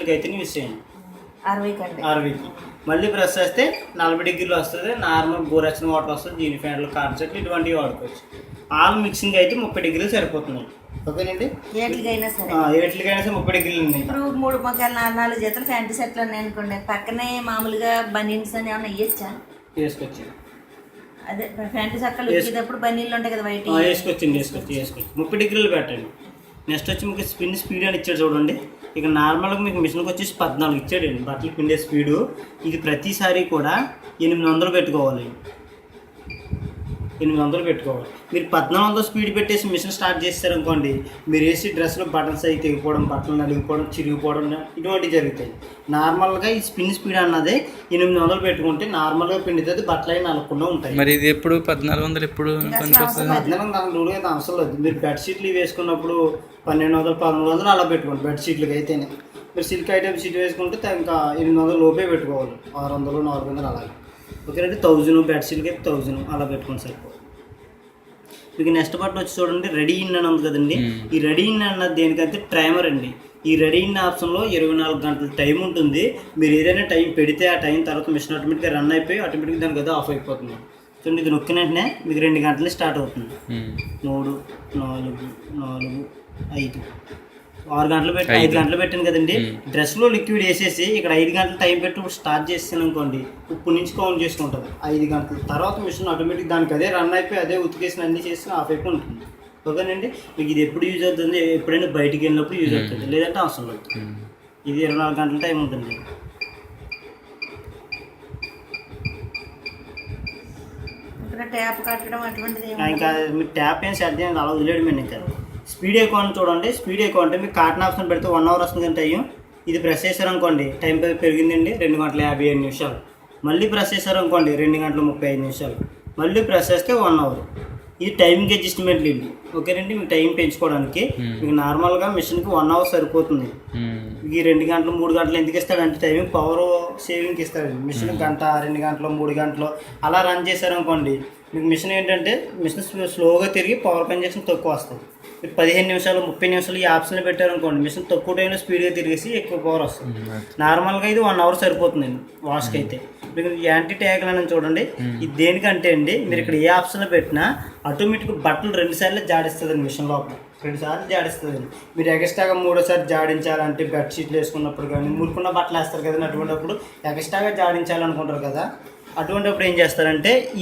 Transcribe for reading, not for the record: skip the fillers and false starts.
బెడ్షీట్లకి అయితే యూస్ చేయండి 60కి. మళ్ళీ ప్రెస్ చేస్తే 40 డిగ్రీలు వస్తుంది. నార్మల్ గోరచ్చని వాటర్ వస్తుంది. జీని ఫ్యాన్లు కార్డ్ సెట్లు ఇటువంటివి వాడుకోవచ్చు. ఆల్ మిక్సింగ్ అయితే 30 డిగ్రీలు సరిపోతుంది. ఓకేనండి, ఏట్లకైనా సరే 30 డిగ్రీలు ఉన్నాయి. ఇప్పుడు 3 జతలు ఫ్యాంటీ సెట్లు ఉన్నాయి అనుకోండి, పక్కనే మామూలుగా బనీన్స్ అని ఏమన్నా వేయచ్చా? వేసుకోవచ్చు. అదే ఫ్యాంటీ చక్కలు వచ్చేటప్పుడు బనీళ్ళు ఉంటాయి కదా బయట, వేసుకోవచ్చు. 30 డిగ్రీలు పెట్టండి. నెక్స్ట్ వచ్చి మీకు స్పిన్ స్పీడ్ అని ఇచ్చాడు చూడండి. ఇక నార్మల్గా మీకు మిషన్కి వచ్చేసి 14 ఇచ్చాడండి బట్టలు పిండే స్పీడు. ఇది ప్రతిసారి కూడా 800 పెట్టుకోవాలి. 800 పెట్టుకోవాలి. మీరు 1400 స్పీడ్ పెట్టేసి మిషన్ స్టార్ట్ చేస్తారనుకోండి, మీరు వేసి డ్రెస్లో బటన్స్ అయితే తెగిపోవడం, బట్టలు నలిగిపోవడం, చిరిగిపోవడం ఇటువంటివి జరుగుతాయి. నార్మల్గా ఈ స్పిన్ స్పీడ్ అన్నది 800 పెట్టుకుంటే నార్మల్గా పిండితే బట్టలు అవి నలగకుండా ఉంటాయి. మరి ఇది ఎప్పుడు 1400 ఎప్పుడు 1400 అయితే అవసరం లేదు. మీరు బెడ్షీట్లు వేసుకున్నప్పుడు 1200, 1300 అలా పెట్టుకోండి. బెడ్షీట్లకి అయితేనే. మీరు సిల్క్ ఐటమ్ షీట్ వేసుకుంటే ఇంకా 800 లోపే పెట్టుకోవాలి. 600, 400 అలాగే. ఓకేనండి, 1000 బెడ్షీట్కి అయితే 1000 అలా పెట్టుకోండి సరిపోదు. మీకు నెక్స్ట్ బటన్ వచ్చి చూడండి, రెడీ ఇన్ అని ఉంది కదండి. ఈ రెడీ ఇన్ అన్నది దేనికంటే ట్రైమర్ అండి. ఈ రెడీ ఇన్ ఆప్షన్లో 24 గంటల టైం ఉంటుంది. మీరు ఏదైనా టైం పెడితే ఆ టైం తర్వాత మిషన్ ఆటోమేటిక్గా రన్ అయిపోయి ఆటోమేటిక్గా దానికి అది ఆఫ్ అయిపోతుంది. చూడండి, ఇది నొక్కిన వెంటనే మీకు 2 గంటలు స్టార్ట్ అవుతుంది. 3, 4, 5, 6 గంటలు పెట్టి 5 గంటలు పెట్టాను కదండి. డ్రెస్లో లిక్విడ్ వేసేసి ఇక్కడ 5 గంటలు టైం పెట్టి స్టార్ట్ చేస్తాను అనుకోండి, ఇప్పుడు నుంచి కౌంట్ చేసుకుంటుంది 5 గంటలు. తర్వాత మిషన్ ఆటోమేటిక్ దానికి అదే రన్ అయిపోయి అదే ఉతికేసిన అన్నీ చేసి ఆఫ్ అయిపోయి ఉంటుంది. ఓకేనండి, మీకు ఇది ఎప్పుడు యూజ్ అవుతుంది? ఎప్పుడైనా బయటికి వెళ్ళినప్పుడు యూజ్ అవుతుంది, లేదంటే అవసరం లేదు. ఇది 24 గంటల టైం ఉంటుంది. ట్యాప్ కట్టడం అటువంటిది ఇంకా మీరు ట్యాప్ ఏం సెట్ చేయాలి, అలా వదిలేయడం. ఇంకా స్పీడ్ ఎక్కువ అని చూడండి. స్పీడ్ ఎక్కువ అంటే మీకు కాటన్ ఆప్షన్ పెడితే 1 అవర్ వస్తుంది కానీ టైం. ఇది ప్రెస్ చేశారనుకోండి టైం పెరిగిందండి 2 గంటల 55 నిమిషాలు. మళ్ళీ ప్రెస్ చేశారనుకోండి 2 గంటల 35 నిమిషాలు. మళ్ళీ ప్రెస్ చేస్తే 1 అవర్. ఇది టైంకి అడ్జస్ట్మెంట్ లేదు. ఓకేనండి, మీకు టైం పెంచుకోవడానికి మీకు నార్మల్గా మిషన్కి 1 అవర్ సరిపోతుంది. ఈ 2 గంటలు 3 గంటలు ఎందుకు ఇస్తాడంటే టైం పవర్ సేవింగ్కి ఇస్తాడు. మిషన్ గంట 2 గంటలు 3 గంటలు అలా రన్ చేశారనుకోండి, మీకు మిషన్ ఏంటంటే మిషన్ స్లోగా తిరిగి పవర్ కన్జంప్షన్ తక్కువ వస్తుంది. మీరు 15 నిమిషాలు 30 నిమిషాలు ఈ ఆప్షన్లో పెట్టారనుకోండి, మిషన్ తక్కువ టైంలో స్పీడ్గా తిరిగేసి ఎక్కువ పవర్ వస్తుంది. నార్మల్గా ఇది 1 అవర్ సరిపోతుందండి వాష్కి అయితే. మీకు యాంటీ ట్యాగ్ అని చూడండి, ఇది దేనికంటే అండి మీరు ఇక్కడ ఏ ఆప్షన్లో పెట్టినా ఆటోమేటిక్గా బట్టలు 2 సార్లు జాడిస్తుందండి. మిషన్ లోపల 2 సార్లు జాడిస్తుందండి. మీరు ఎక్స్ట్రాగా 3ఓసారి జాడించాలంటే బెడ్షీట్లు వేసుకున్నప్పుడు కానీ మురుకున్న బట్టలు వేస్తారు కదండి, అటువంటిప్పుడు ఎక్స్ట్రాగా జాడించాలనుకుంటారు కదా, అటువంటిప్పుడు ఏం చేస్తారంటే